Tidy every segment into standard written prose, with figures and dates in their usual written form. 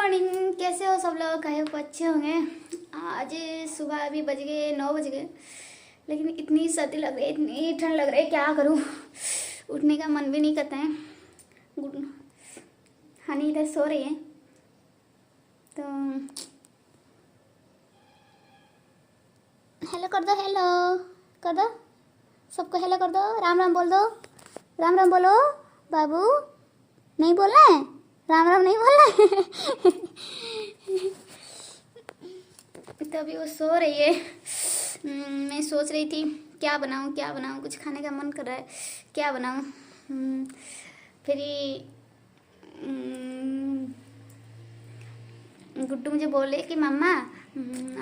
Morning, कैसे हो सब लोग? आई होप अच्छे होंगे। आज सुबह अभी बज गए 9 बज गए, लेकिन इतनी सर्दी लग रही है, इतनी ठंड लग रही है, क्या करूँ। उठने का मन भी नहीं करता है। हनी इधर सो रही है, तो हेलो कर दो, हेलो कर दो, सबको हेलो कर दो, राम राम बोल दो, राम राम बोलो। बाबू नहीं बोलना है, राम राम नहीं बोलना है। तो अभी वो सो रही है। मैं सोच रही थी क्या बनाऊं क्या बनाऊं, कुछ खाने का मन कर रहा है, क्या बनाऊं। फिर गुड्डू मुझे बोले कि मम्मा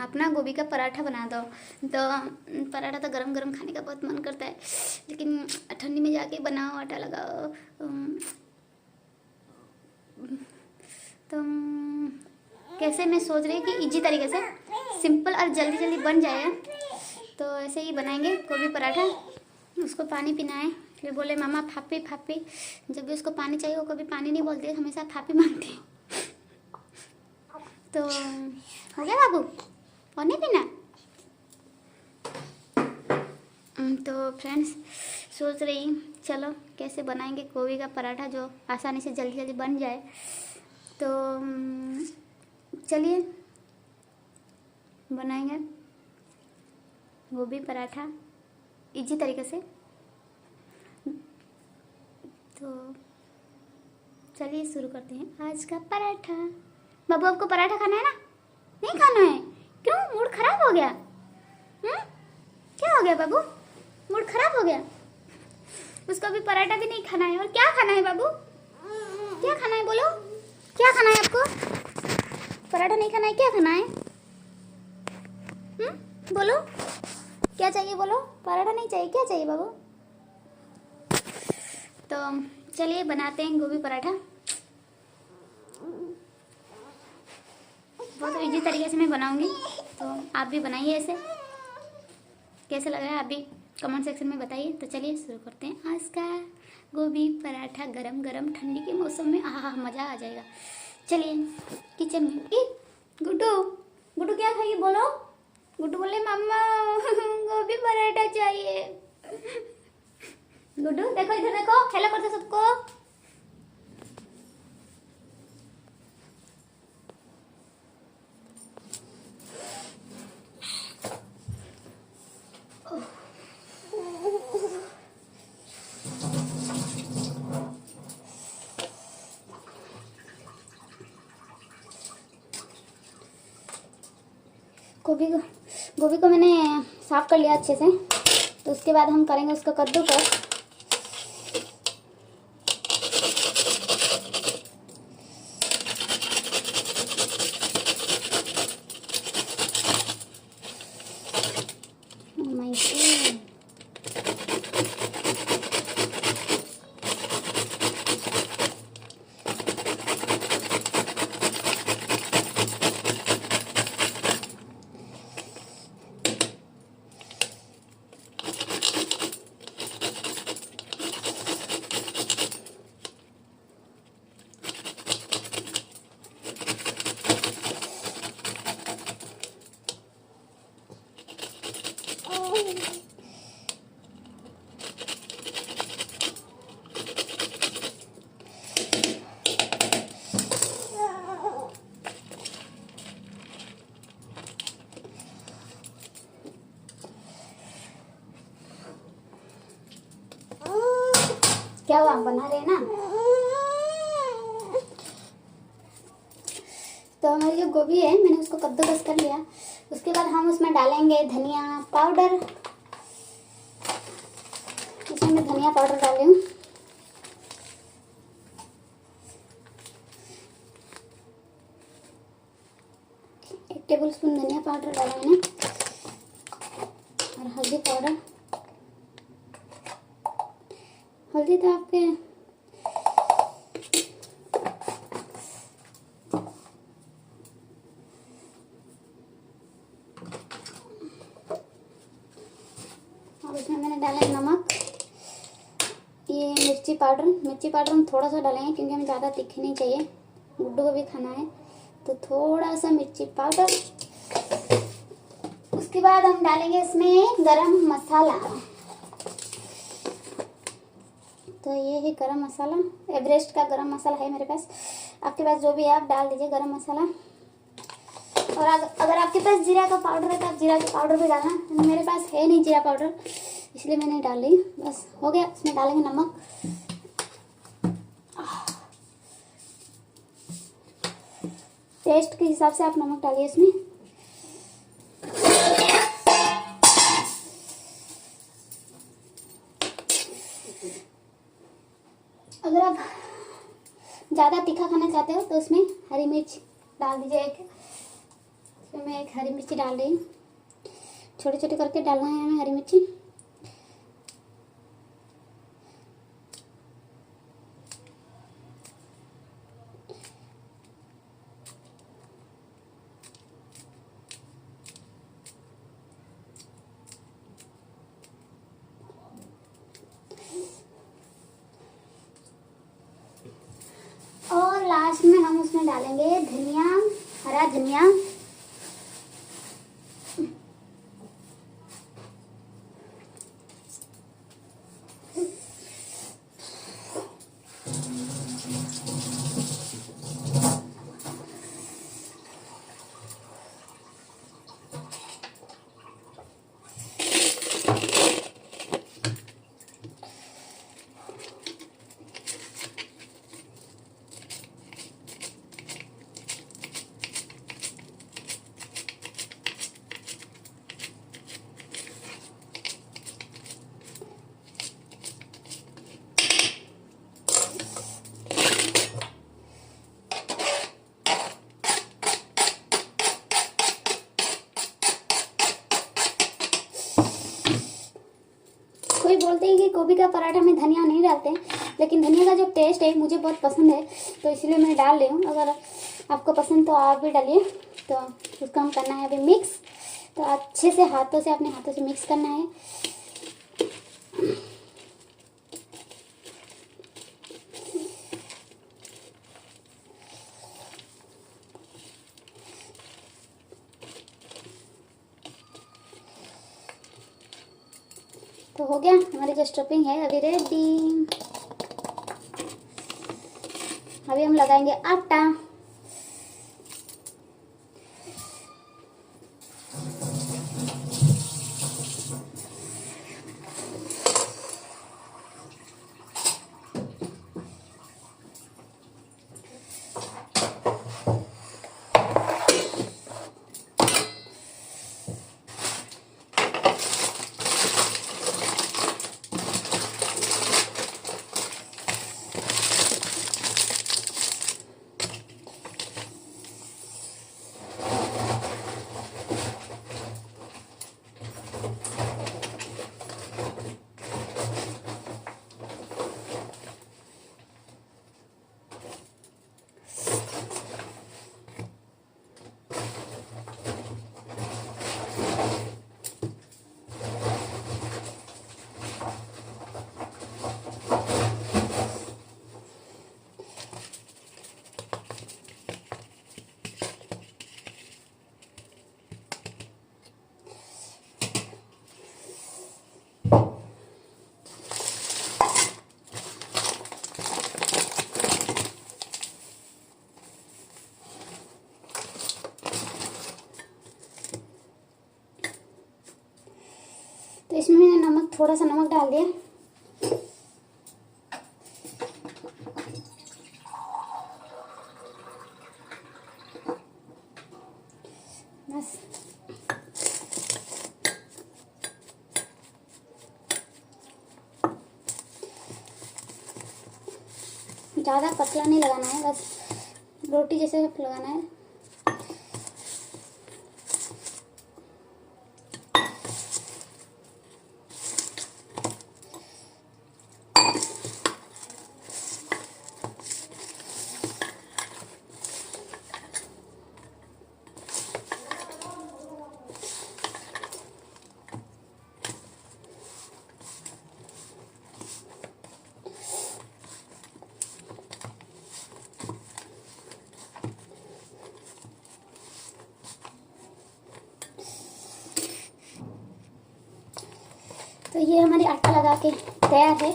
आप ना गोभी का पराठा बना दो। तो पराठा तो गरम गरम खाने का बहुत मन करता है, लेकिन ठंडी में जाके बनाओ, आटा लगाओ। तो कैसे, मैं सोच रही हूँ कि इजी तरीके से सिंपल और जल्दी जल्दी बन जाए, तो ऐसे ही बनाएंगे गोभी पराठा। उसको पानी पीना है, फिर बोले मामा फापी फापी। जब भी उसको पानी चाहिए वो कभी पानी नहीं बोलती, हमेशा फापी मांगती है। तो हो गया बाबू, और नहीं पीना? तो फ्रेंड्स सोच रही चलो कैसे बनाएंगे गोभी का पराठा जो आसानी से जल्दी जल्दी बन जाए। तो चलिए बनाएंगे गोभी पराठा इजी तरीके से। तो चलिए शुरू करते हैं आज का पराठा। बाबू आपको पराठा खाना है ना? नहीं खाना है? क्यों, मूड खराब हो गया? क्या हो गया बाबू, मूड खराब हो गया? उसको अभी पराठा भी नहीं खाना है। और क्या खाना है बाबू, क्या खाना है बोलो, क्या खाना है आपको? पराठा नहीं खाना है, क्या खाना है? बोलो क्या चाहिए, बोलो। पराठा नहीं चाहिए, क्या चाहिए बाबू? तो चलिए बनाते हैं गोभी पराठा। बहुत इजी तरीके से मैं बनाऊंगी, तो आप भी बनाइए ऐसे। कैसे लग रहा है आप भी कमेंट सेक्शन में बताइए। तो चलिए शुरू करते हैं आज का गोभी पराठा गरम गरम ठंडी के मौसम में। मज़ा आ जाएगा। चलिए किचन में। गुड्डू गुड्डू क्या खाइए बोलो? गुड्डू बोले मम्मा गोभी पराठा चाहिए। गुड्डू देखो, इधर देखो, हेलो कर दो सबको। गोभी को मैंने साफ कर लिया अच्छे से। तो उसके बाद हम करेंगे उसका कद्दूकस। क्या हुआ, बना रहे हैं ना? तो हमारी जो गोभी है मैंने उसको कद्दूकस कर लिया। उसके बाद हम उसमें डालेंगे धनिया पाउडर। इसमें मैं धनिया पाउडर डाल रही हूँ। एक टेबल स्पून धनिया पाउडर डाला मैंने, और हल्दी पाउडर। हल्दी तो आपके और उसमें मैंने डाला नमक। ये मिर्ची पाउडर हम थोड़ा सा डालेंगे क्योंकि हमें ज़्यादा तीखे नहीं चाहिए, गुड्डू को भी खाना है। तो थोड़ा सा मिर्ची पाउडर। उसके बाद हम डालेंगे इसमें गरम मसाला। तो ये है गरम मसाला, एवरेस्ट का गरम मसाला है मेरे पास। आपके पास जो भी है आप डाल दीजिए गरम मसाला। और अगर आपके पास जीरा का पाउडर है तो आप जीरा का पाउडर भी डालना। मेरे पास है नहीं जीरा पाउडर, इसलिए मैंने डाल ली। बस हो गया। इसमें डालेंगे नमक। टेस्ट के हिसाब से आप नमक डालिए इसमें। अगर आप ज़्यादा तीखा खाना चाहते हो तो उसमें हरी मिर्च डाल दीजिए एक। इसमें मैं एक हरी मिर्ची डाल रही हूँ, छोटे छोटे करके डालना है हमें हरी मिर्ची। और लास्ट में हम उसमें डालेंगे धनिया, हरा धनिया। कोई बोलते हैं कि गोभी का पराठा में धनिया नहीं डालते हैं, लेकिन धनिया का जो टेस्ट है मुझे बहुत पसंद है, तो इसलिए मैं डाल रही हूँ। अगर आपको पसंद तो आप भी डालिए। तो उसको हम करना है अभी मिक्स। तो अच्छे से हाथों से, अपने हाथों से मिक्स करना है। तो हो गया हमारी जो स्टफिंग है अभी रेडी। अभी हम लगाएंगे आटा। तो इसमें मैंने नमक, थोड़ा सा नमक डाल दिया। बस ज़्यादा पतला नहीं लगाना है, बस रोटी जैसे लगाना है। ये हमारी आटा लगा के तैयार है।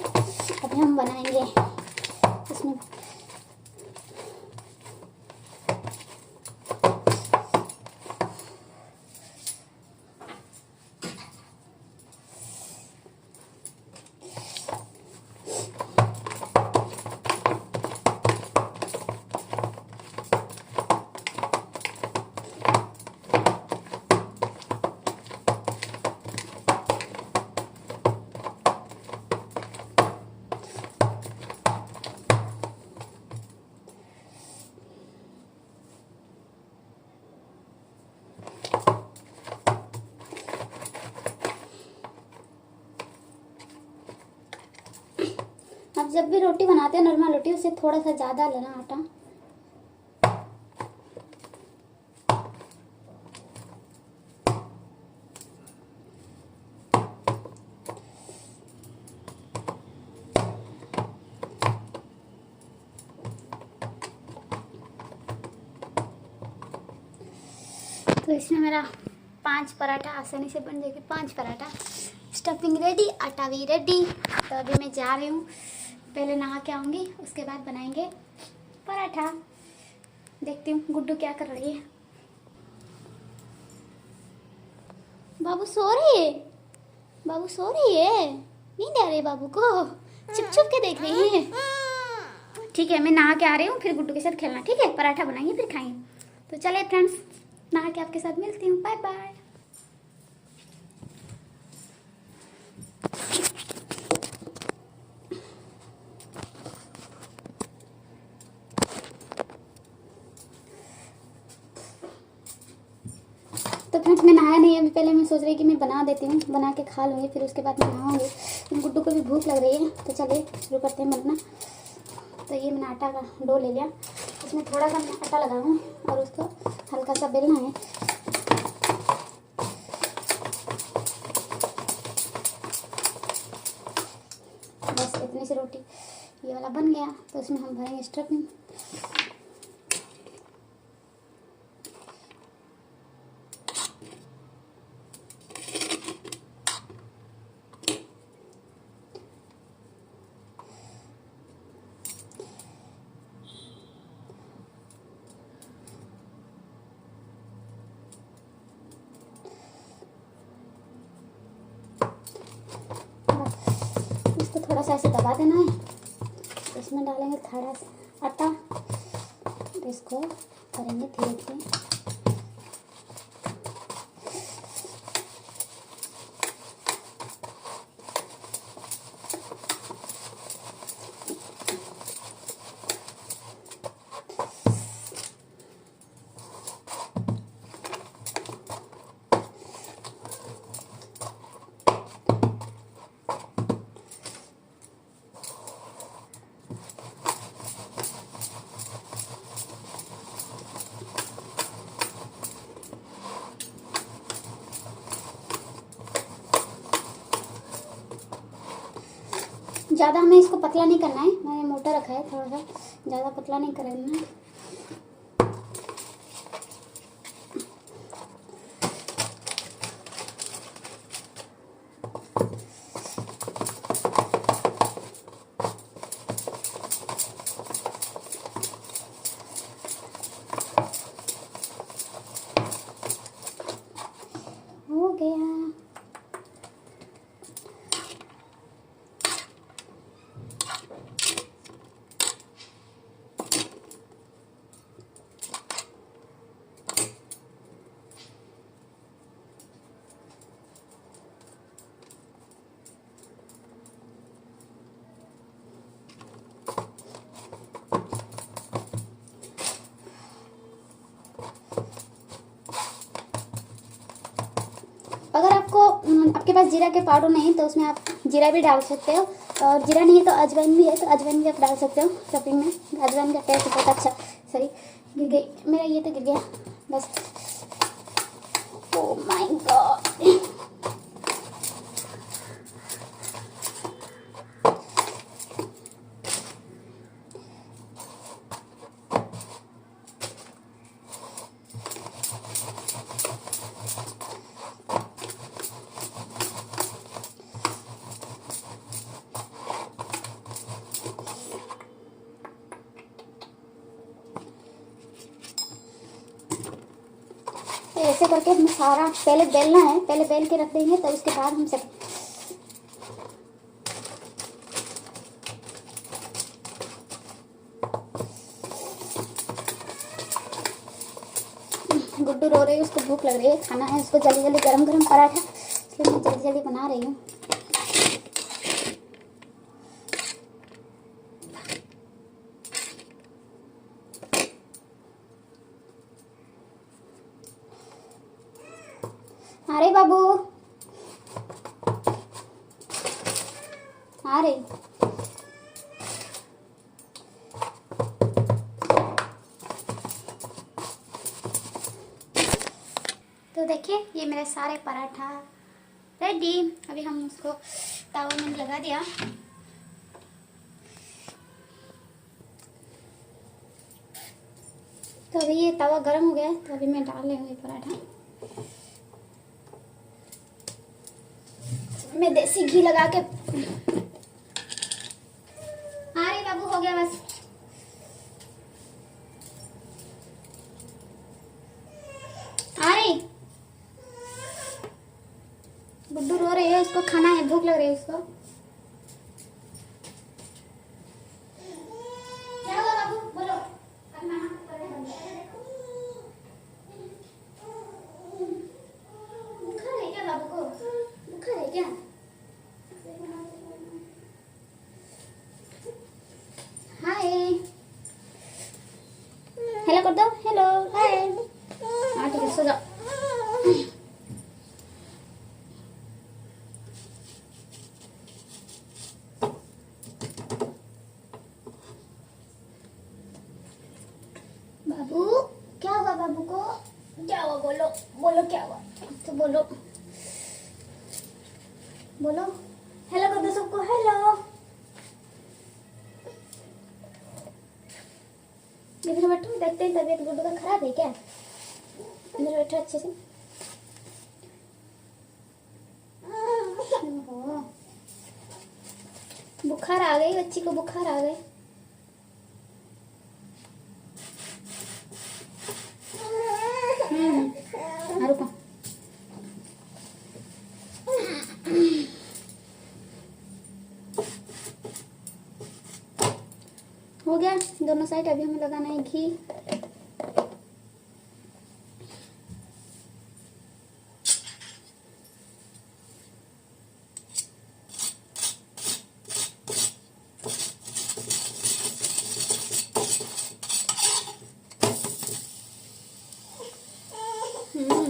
अभी हम बनाएंगे इसमें आप जब भी रोटी बनाते हैं नॉर्मल रोटी, उससे थोड़ा सा ज़्यादा लेना आटा। तो इसमें मेरा 5 पराठा आसानी से बन जाएगी। 5 पराठा, स्टफिंग रेडी, आटा भी रेडी। तो अभी मैं जा रही हूँ, पहले नहा के आऊँगी, उसके बाद बनाएंगे पराठा। देखती हूँ गुड्डू क्या कर रही है। बाबू सो रही है, बाबू सो रही है, नींद आ रही है बाबू को, चुप चुप के देख रही है। ठीक है, मैं नहा के आ रही हूँ, फिर गुड्डू के साथ खेलना। ठीक है, पराठा बनाएंगे फिर खाएंगे। तो चले फ्रेंड्स, नहा के आपके साथ मिलती हूँ। Bye bye. तो फ्रेंड्स, मैं नहाया नहीं है अभी। पहले मैं सोच रही कि मैं बना देती हूँ, बना के खा लूँगी, फिर उसके बाद मैं नहाऊँगी। गुड्डू को भी भूख लग रही है। तो चलिए शुरू करते हैं बनना। तो ये मैंने आटा का डो ले लिया, इसमें थोड़ा सा मैं आटा लगाऊँ और उसको हल्का सा बेलना है। बस इतनी सी रोटी ये वाला बन गया। तो इसमें हम भरेंगे स्टफिंग। इसको थोड़ा सा ऐसे दबा देना है। इसमें डालेंगे थोड़ा सा आटा, तो इसको करेंगे धीरे धीरे। ज़्यादा हमें इसको पतला नहीं करना है, मैंने मोटा रखा है थोड़ा सा, ज़्यादा पतला नहीं करना है। हो गया। अगर आपको आपके पास जीरा के पाउडर नहीं तो उसमें आप जीरा भी डाल सकते हो, और जीरा नहीं है तो अजवाइन भी है, तो अजवाइन भी आप डाल सकते हो स्टफिंग में। अजवाइन का टेस्ट बहुत अच्छा। सॉरी, गिर गई मेरा, ये तो गिर गया बस। Oh my God. तो ऐसे करके हमें सारा पहले बेलना है, पहले बेल के रख देंगे तो उसके बाद हम सब गुड्डू रो रही है, उसको भूख लग रही है, खाना है उसको जल्दी जल्दी गरम गरम पराठा, इसलिए मैं जल्दी जल्दी बना रही हूँ। अरे बाबू आ रही। तो देखिए ये मेरे सारे पराठा रेडी। अभी हम उसको तावा में लगा दिया। तो अभी ये तवा गर्म हो गया है, तो अभी मैं डाल रही हूँ ये पराठा। मैं देसी घी लगा के अरे बाबू हो गया बस। अरे गुड्डू रो रही है, उसको खाना है, भूख लग रही है उसको। क्या हुआ बाबू बोलो। बुखार है क्या बाबू को? बुखार है क्या? हाय हेलो कर दो। Hello hi. हाँ ठीक है सो जाओ। बाबू क्या हुआ? बाबू को क्या हुआ? बोलो बोलो क्या हुआ तो बोलो बोलो। हेलो कर दो सबको। हेलो इधर बैठो, देखते हैं तबीयत गुड्डू का खराब है क्या? इधर बैठो अच्छे से। बुखार आ गई बच्ची को, बुखार आ गई। रुको हो गया दोनों साइड। अभी हमें लगाना है घी।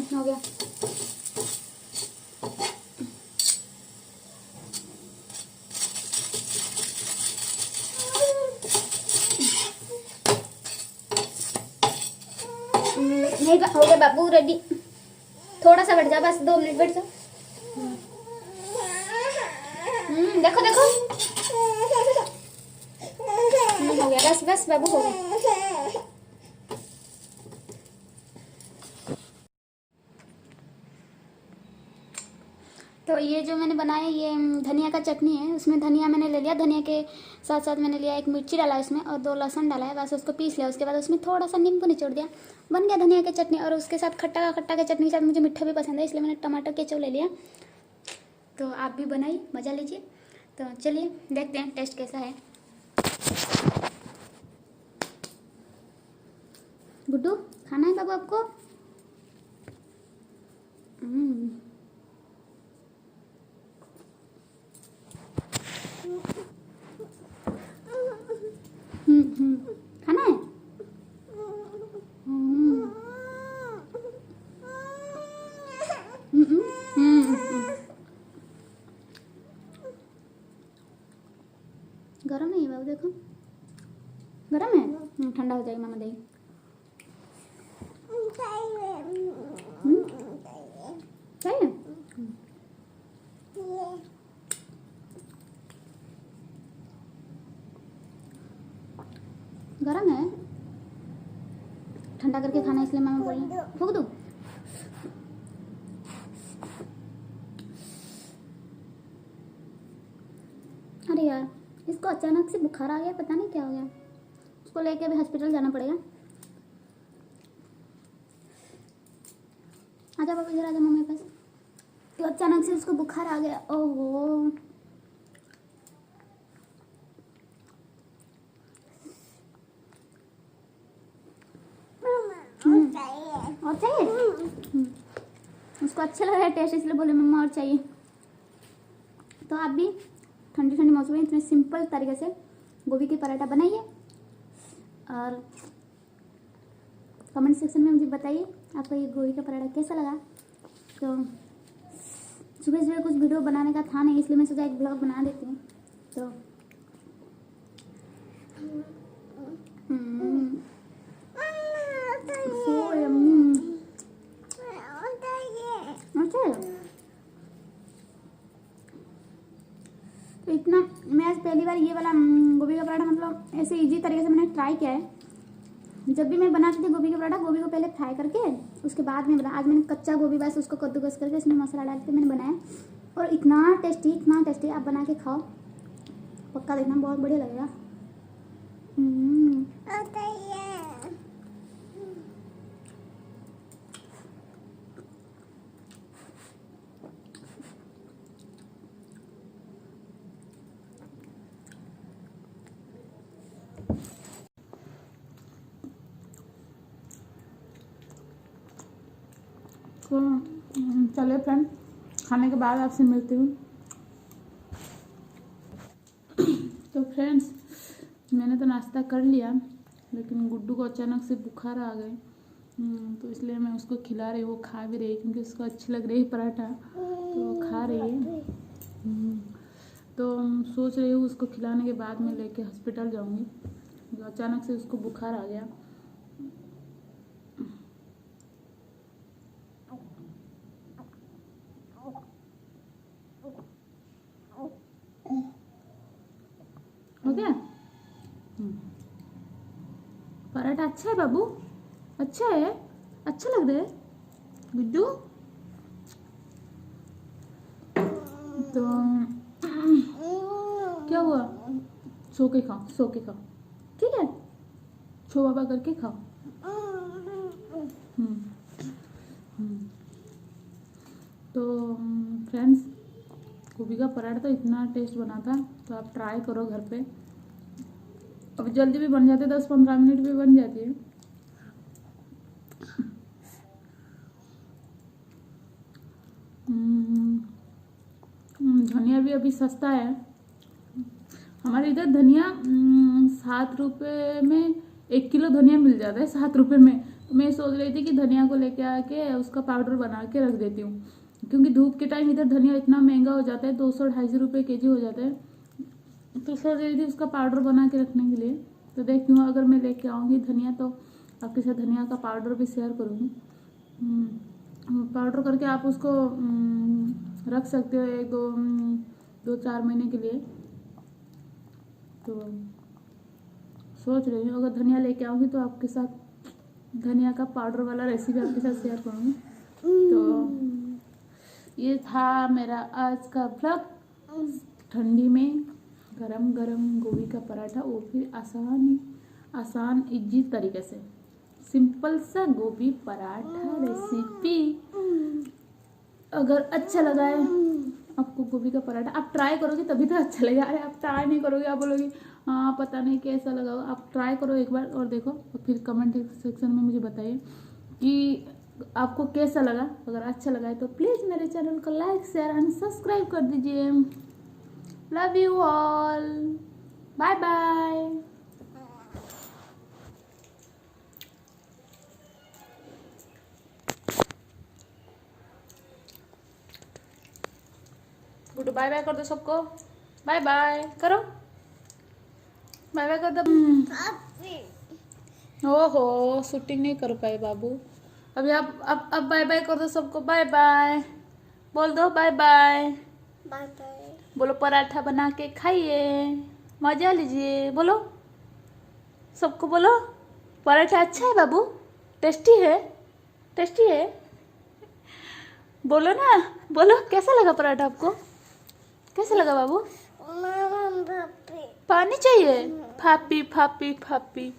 हो गया। नहीं हो गया बाबू रेडी। थोड़ा सा बैठ जा, बस 2 मिनट बैठ जा। देखो देखो हो गया बस बस बाबू हो गया। तो ये जो मैंने बनाया ये धनिया का चटनी है। उसमें धनिया मैंने ले लिया, धनिया के साथ साथ मैंने लिया 1 मिर्ची डाला उसमें और 2 लहसुन डाला है, बस उसको पीस लिया। उसके बाद उसमें थोड़ा सा नींबू निचोड़ दिया, बन गया धनिया की चटनी। और उसके साथ खट्टा के चटनी के साथ मुझे मीठा भी पसंद है, इसलिए मैंने टमाटर केचप ले लिया। तो आप भी बनाइए, मज़ा लीजिए। तो चलिए देखते हैं टेस्ट कैसा है। गुड्डू खाना है बाबू आपको? खाना है? गरम नहीं है बाबू, देखो गरम है। ठंडा हो जाएगा मामा देगी। चाहिए? गरम है, ठंडा करके खाना, इसलिए मामा बोल रही है। फूक दूँ? अरे यार इसको अचानक से बुखार आ गया, पता नहीं क्या हो गया। उसको लेके अभी हॉस्पिटल जाना पड़ेगा। आजा बाबू इधर आजा मम्मी के पास। तो अचानक से उसको बुखार आ गया। ओहो और चाहिए? उसको अच्छा लग रहा है टेस्ट, इसलिए बोले मम्मा और चाहिए। तो आप भी ठंडी ठंडी मौसम में इतने सिंपल तरीके से गोभी के पराठा बनाइए और कमेंट सेक्शन में मुझे बताइए आपको ये गोभी का पराठा कैसा लगा। तो सुबह सुबह कुछ वीडियो बनाने का था नहीं, इसलिए मैं सोचा एक ब्लॉग बना देती हूँ। तो तो इतना मैं आज पहली बार ये वाला गोभी का पराठा मतलब ऐसे इजी तरीके से मैंने ट्राई किया है। जब भी मैं बनाती थी गोभी का पराठा, गोभी को पहले फ्राई करके उसके बाद में बना। आज मैंने कच्चा गोभी बस उसको कद्दूकस करके इसमें मसाला डाल के मैंने बनाया और इतना टेस्टी आप बना के खाओ, पक्का देखना बहुत बढ़िया लगेगा। तो चलिए फ्रेंड, खाने के बाद आपसे मिलती हूँ। तो फ्रेंड्स, मैंने तो नाश्ता कर लिया, लेकिन गुड्डू को अचानक से बुखार आ गए, तो इसलिए मैं उसको खिला रही हूँ। वो खा भी रही है क्योंकि उसको अच्छी लग रही है पराठा, तो वो खा रही है। तो सोच रही हूँ उसको खिलाने के बाद मैं लेके हॉस्पिटल जाऊँगी, तो अचानक से उसको बुखार आ गया। हो गया? पराठा अच्छा है बाबू, अच्छा है, अच्छा लग रहा है गुड्डू। तो क्या हुआ? सो के खाओ, सो के खाओ, ठीक है? छो बाबा करके खाओ। तो फ्रेंड्स, गोभी का पराठा तो इतना टेस्ट बना था, तो आप ट्राई करो घर पे। अब जल्दी भी बन जाते, 10-15 मिनट भी बन जाती है। धनिया भी अभी सस्ता है हमारे इधर। धनिया 7 रुपये में 1 किलो धनिया मिल जाता है, 7 रुपये में। तो मैं सोच रही थी कि धनिया को लेके आके उसका पाउडर बना के रख देती हूँ, क्योंकि धूप के टाइम इधर धनिया इतना महंगा हो जाता है, 200-250 रुपये केजी हो जाता है। तो सोच रही थी उसका पाउडर बना के रखने के लिए। तो देखती हूँ, अगर मैं लेके आऊँगी धनिया तो आपके साथ धनिया का पाउडर भी शेयर करूँगी। पाउडर करके आप उसको रख सकते हो 2-4 महीने के लिए। तो सोच रही हूँ अगर धनिया लेके आऊँगी तो आपके साथ धनिया का पाउडर वाला रेसिपी आपके साथ शेयर करूँगी। तो ये था मेरा आज का व्लॉग। ठंडी में गरम गरम गोभी का पराठा, वो भी आसान इजी तरीके से, सिंपल सा गोभी पराठा रेसिपी। अगर अच्छा लगा है आपको गोभी का पराठा, आप ट्राई करोगे तभी तो अच्छा लगेगा। अरे आप ट्राई नहीं करोगे, आप बोलोगे हाँ पता नहीं कैसा लगा। आप ट्राई करो एक बार और देखो, और फिर कमेंट सेक्शन में मुझे बताइए कि आपको कैसा लगा। अगर अच्छा लगा है तो प्लीज़ मेरे चैनल को लाइक, शेयर एंड सब्सक्राइब कर दीजिए। Love you all, bye bye. Good, bye bye कर दो सबको, बाय बाय करो, बाय बाय कर दो। ओहो, शूटिंग नहीं कर पाए बाबू। अभी आप अब बाय बाय कर दो सबको, बाय बाय बोल दो, बाय बाय। बाय बाय बोलो, पराठा बना के खाइए, मजा लीजिए। बोलो सबको, बोलो पराठा अच्छा है बाबू, टेस्टी है, टेस्टी है। बोलो ना, बोलो कैसा लगा पराठा आपको, कैसा लगा बाबू? पानी चाहिए? फापी फापी फापी।